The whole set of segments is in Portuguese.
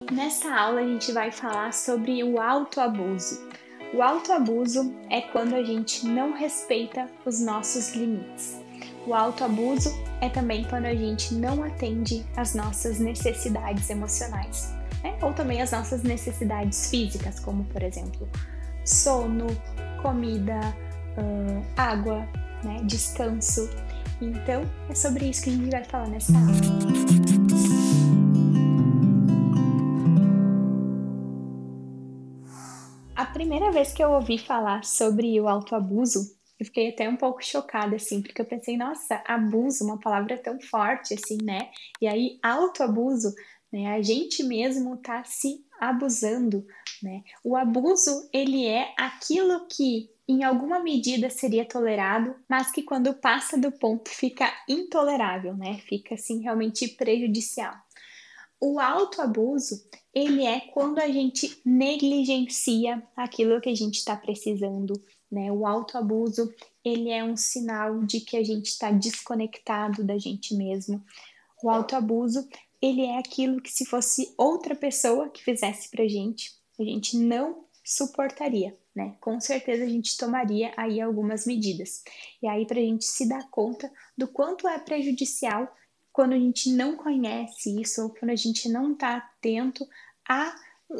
Nessa aula a gente vai falar sobre o autoabuso. O autoabuso é quando a gente não respeita os nossos limites. O autoabuso é também quando a gente não atende às nossas necessidades emocionais, né? Ou também às nossas necessidades físicas, como por exemplo, sono, comida, água, né? Descanso. Então, é sobre isso que a gente vai falar nessa aula. A primeira vez que eu ouvi falar sobre o autoabuso, eu fiquei até um pouco chocada, assim, porque eu pensei, nossa, abuso, uma palavra tão forte, assim, né? E aí, autoabuso, né? A gente mesmo tá se abusando, né? O abuso, ele é aquilo que em alguma medida seria tolerado, mas que quando passa do ponto fica intolerável, né? Fica, assim, realmente prejudicial. O autoabuso, ele é quando a gente negligencia aquilo que a gente está precisando, né? O autoabuso, ele é um sinal de que a gente está desconectado da gente mesmo. O autoabuso, ele é aquilo que se fosse outra pessoa que fizesse pra a gente não suportaria, né? Com certeza a gente tomaria aí algumas medidas. E aí pra gente se dar conta do quanto é prejudicial quando a gente não conhece isso ou quando a gente não está atento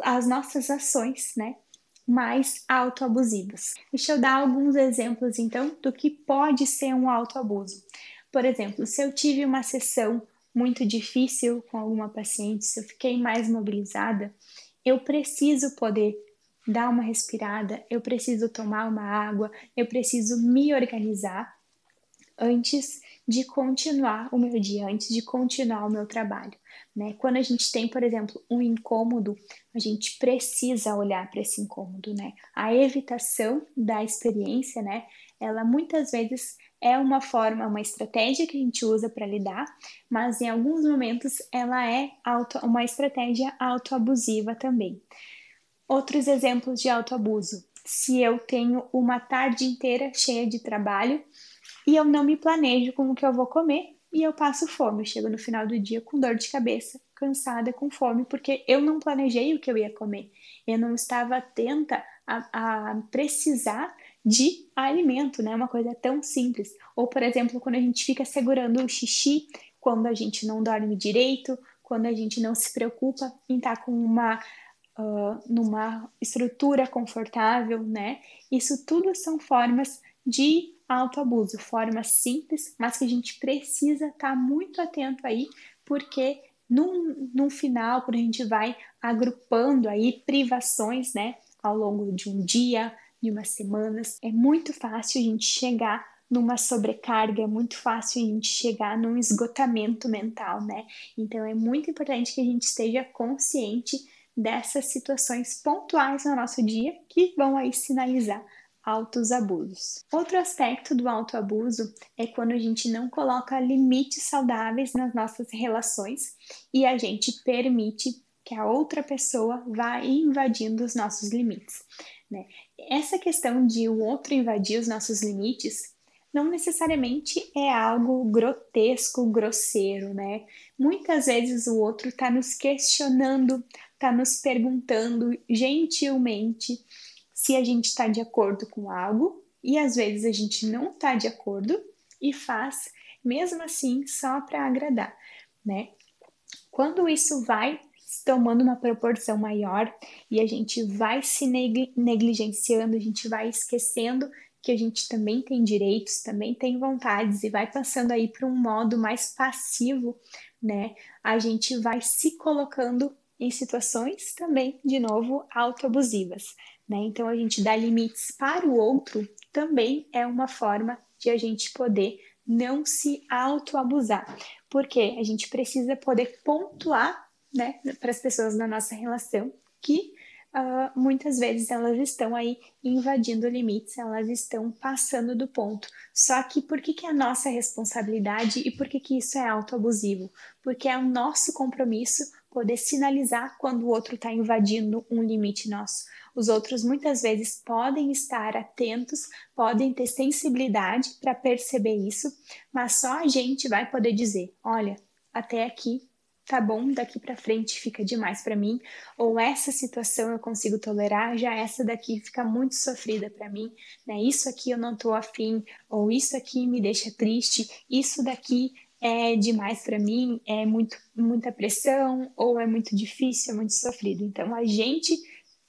às nossas ações, né? Mais autoabusivas. Deixa eu dar alguns exemplos então do que pode ser um autoabuso. Por exemplo, se eu tive uma sessão muito difícil com alguma paciente, se eu fiquei mais mobilizada, eu preciso poder dar uma respirada, eu preciso tomar uma água, eu preciso me organizar antes de continuar o meu dia, antes de continuar o meu trabalho, né? Quando a gente tem, por exemplo, um incômodo, a gente precisa olhar para esse incômodo, né? A evitação da experiência, né? Ela muitas vezes é uma forma, uma estratégia que a gente usa para lidar, mas em alguns momentos ela é uma estratégia autoabusiva também. Outros exemplos de autoabuso. Se eu tenho uma tarde inteira cheia de trabalho e eu não me planejo com o que eu vou comer e eu passo fome. Eu chego no final do dia com dor de cabeça, cansada, com fome, porque eu não planejei o que eu ia comer. Eu não estava atenta a precisar de alimento, né? Uma coisa tão simples. Ou, por exemplo, quando a gente fica segurando o xixi, quando a gente não dorme direito, quando a gente não se preocupa em estar com numa estrutura confortável, né? Isso tudo são formas de autoabuso, formas simples, mas que a gente precisa estar muito atento aí, porque num final, quando a gente vai agrupando aí privações, né, ao longo de um dia, de umas semanas, é muito fácil a gente chegar numa sobrecarga, é muito fácil a gente chegar num esgotamento mental, né? Então é muito importante que a gente esteja consciente dessas situações pontuais no nosso dia que vão aí sinalizar altos abusos. Outro aspecto do autoabuso é quando a gente não coloca limites saudáveis nas nossas relações e a gente permite que a outra pessoa vá invadindo os nossos limites, né? Essa questão de o outro invadir os nossos limites não necessariamente é algo grotesco, grosseiro, né? Muitas vezes o outro está nos questionando, está nos perguntando gentilmente se a gente está de acordo com algo e às vezes a gente não está de acordo e faz mesmo assim só para agradar, né? Quando isso vai tomando uma proporção maior e a gente vai se negligenciando, a gente vai esquecendo que a gente também tem direitos, também tem vontades e vai passando aí para um modo mais passivo, né? A gente vai se colocando em situações também, de novo, autoabusivas, né? Então a gente dá limites para o outro também é uma forma de a gente poder não se autoabusar, porque a gente precisa poder pontuar, né, para as pessoas da nossa relação que muitas vezes elas estão aí invadindo limites, elas estão passando do ponto. Só que por que é a nossa responsabilidade e por que isso é autoabusivo? Porque é o nosso compromisso poder sinalizar quando o outro está invadindo um limite nosso. Os outros muitas vezes podem estar atentos, podem ter sensibilidade para perceber isso, mas só a gente vai poder dizer: olha, até aqui tá bom, daqui para frente fica demais para mim, ou essa situação eu consigo tolerar, já essa daqui fica muito sofrida para mim, né? Isso aqui eu não tô afim, ou isso aqui me deixa triste, isso daqui é demais para mim, é muita pressão, ou é muito difícil, é muito sofrido. Então a gente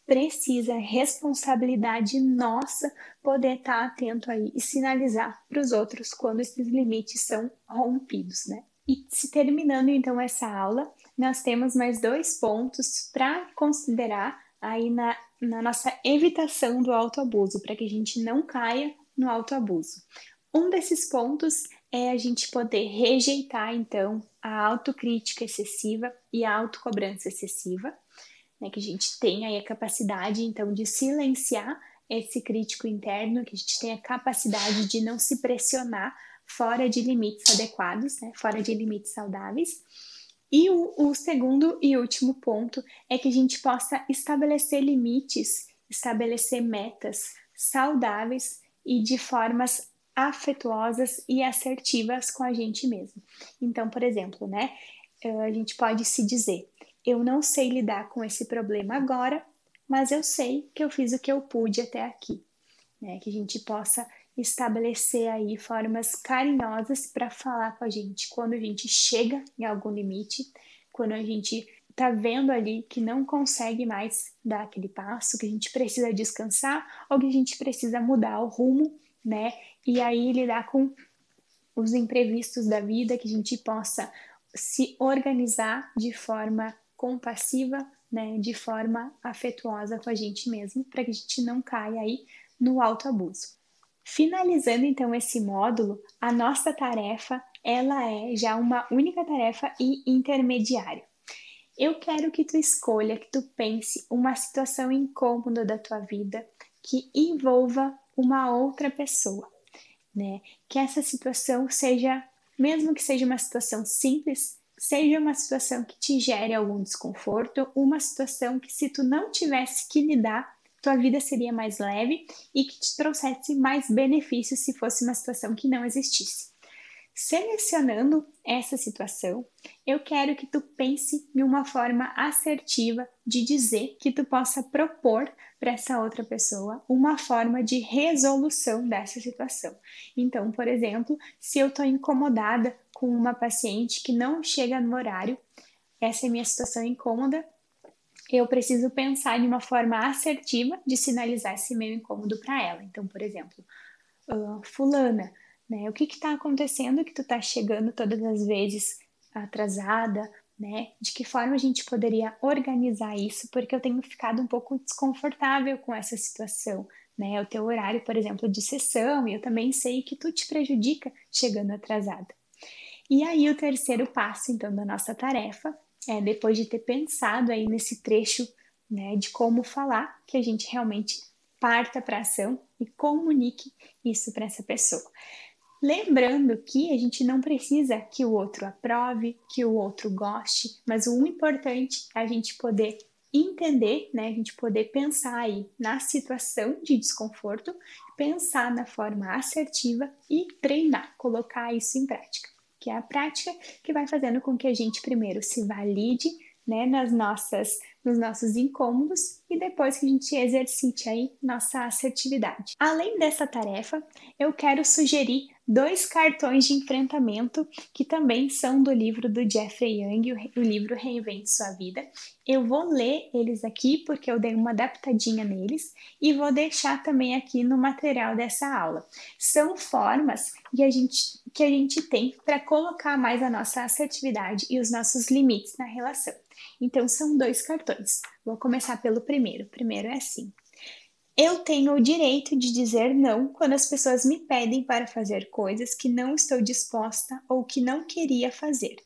precisa, responsabilidade nossa, poder estar atento aí e sinalizar para os outros quando esses limites são rompidos, né? E se terminando então essa aula, nós temos mais 2 pontos para considerar aí na nossa evitação do autoabuso, para que a gente não caia no autoabuso. Um desses pontos é a gente poder rejeitar então a autocrítica excessiva e a autocobrança excessiva, né, que a gente tem aí a capacidade, então, de silenciar esse crítico interno, que a gente tem a capacidade de não se pressionar fora de limites adequados, né, fora de limites saudáveis. E o segundo e último ponto é que a gente possa estabelecer limites, estabelecer metas saudáveis e de formas afetuosas e assertivas com a gente mesmo. Então, por exemplo, né, a gente pode se dizer: eu não sei lidar com esse problema agora, mas eu sei que eu fiz o que eu pude até aqui, né? Que a gente possa estabelecer aí formas carinhosas para falar com a gente quando a gente chega em algum limite, quando a gente tá vendo ali que não consegue mais dar aquele passo, que a gente precisa descansar ou que a gente precisa mudar o rumo, né? E aí lidar com os imprevistos da vida, que a gente possa se organizar de forma compassiva, né, de forma afetuosa com a gente mesmo, para que a gente não caia aí no autoabuso. Finalizando então esse módulo, a nossa tarefa, ela é já uma única tarefa e intermediária. Eu quero que tu escolha, que tu pense uma situação incômoda da tua vida que envolva uma outra pessoa, né? Que essa situação seja, mesmo que seja uma situação simples, seja uma situação que te gere algum desconforto, uma situação que, se tu não tivesse que lidar, tua vida seria mais leve e que te trouxesse mais benefícios se fosse uma situação que não existisse. Selecionando essa situação, eu quero que tu pense em uma forma assertiva de dizer, que tu possa propor para essa outra pessoa uma forma de resolução dessa situação. Então, por exemplo, se eu estou incomodada com uma paciente que não chega no horário, essa é a minha situação incômoda, eu preciso pensar em uma forma assertiva de sinalizar esse meu incômodo para ela. Então, por exemplo, fulana, né? O que está acontecendo que tu está chegando todas as vezes atrasada, né? De que forma a gente poderia organizar isso? Porque eu tenho ficado um pouco desconfortável com essa situação, né? O teu horário, por exemplo, de sessão, e eu também sei que tu te prejudica chegando atrasada. E aí o terceiro passo, então, da nossa tarefa é, depois de ter pensado aí nesse trecho, né, de como falar, que a gente realmente parta para a ação e comunique isso para essa pessoa. Lembrando que a gente não precisa que o outro aprove, que o outro goste, mas o importante é a gente poder entender, né, a gente poder pensar aí na situação de desconforto, pensar na forma assertiva e treinar, colocar isso em prática, que é a prática que vai fazendo com que a gente primeiro se valide, né, nos nossos incômodos e depois que a gente exercite aí nossa assertividade. Além dessa tarefa, eu quero sugerir 2 cartões de enfrentamento que também são do livro do Jeffrey Young, o livro Reinvente Sua Vida. Eu vou ler eles aqui porque eu dei uma adaptadinha neles e vou deixar também aqui no material dessa aula. São formas que a gente tem para colocar mais a nossa assertividade e os nossos limites na relação. Então, são 2 cartões. Vou começar pelo primeiro. O primeiro é assim: eu tenho o direito de dizer não quando as pessoas me pedem para fazer coisas que não estou disposta ou que não queria fazer.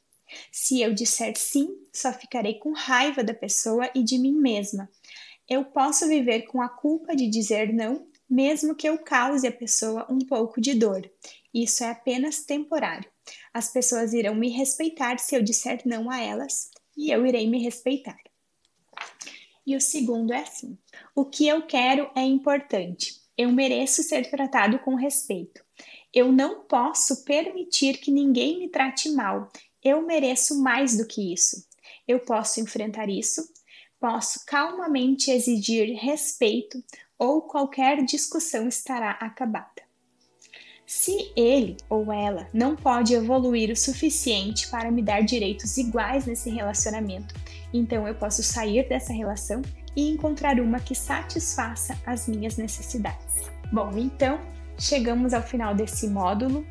Se eu disser sim, só ficarei com raiva da pessoa e de mim mesma. Eu posso viver com a culpa de dizer não, mesmo que eu cause à pessoa um pouco de dor. Isso é apenas temporário. As pessoas irão me respeitar se eu disser não a elas, e eu irei me respeitar. E o segundo é assim: o que eu quero é importante. Eu mereço ser tratado com respeito. Eu não posso permitir que ninguém me trate mal. eu mereço mais do que isso. Eu posso enfrentar isso, posso calmamente exigir respeito ou qualquer discussão estará acabada. Se ele ou ela não pode evoluir o suficiente para me dar direitos iguais nesse relacionamento, então eu posso sair dessa relação e encontrar uma que satisfaça as minhas necessidades. Bom, então chegamos ao final desse módulo,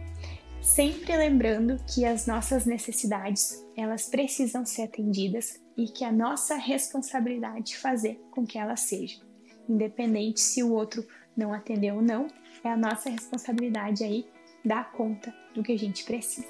sempre lembrando que as nossas necessidades, elas precisam ser atendidas e que a nossa responsabilidade fazer com que elas sejam. Independente se o outro não atendeu ou não, é a nossa responsabilidade aí dar conta do que a gente precisa.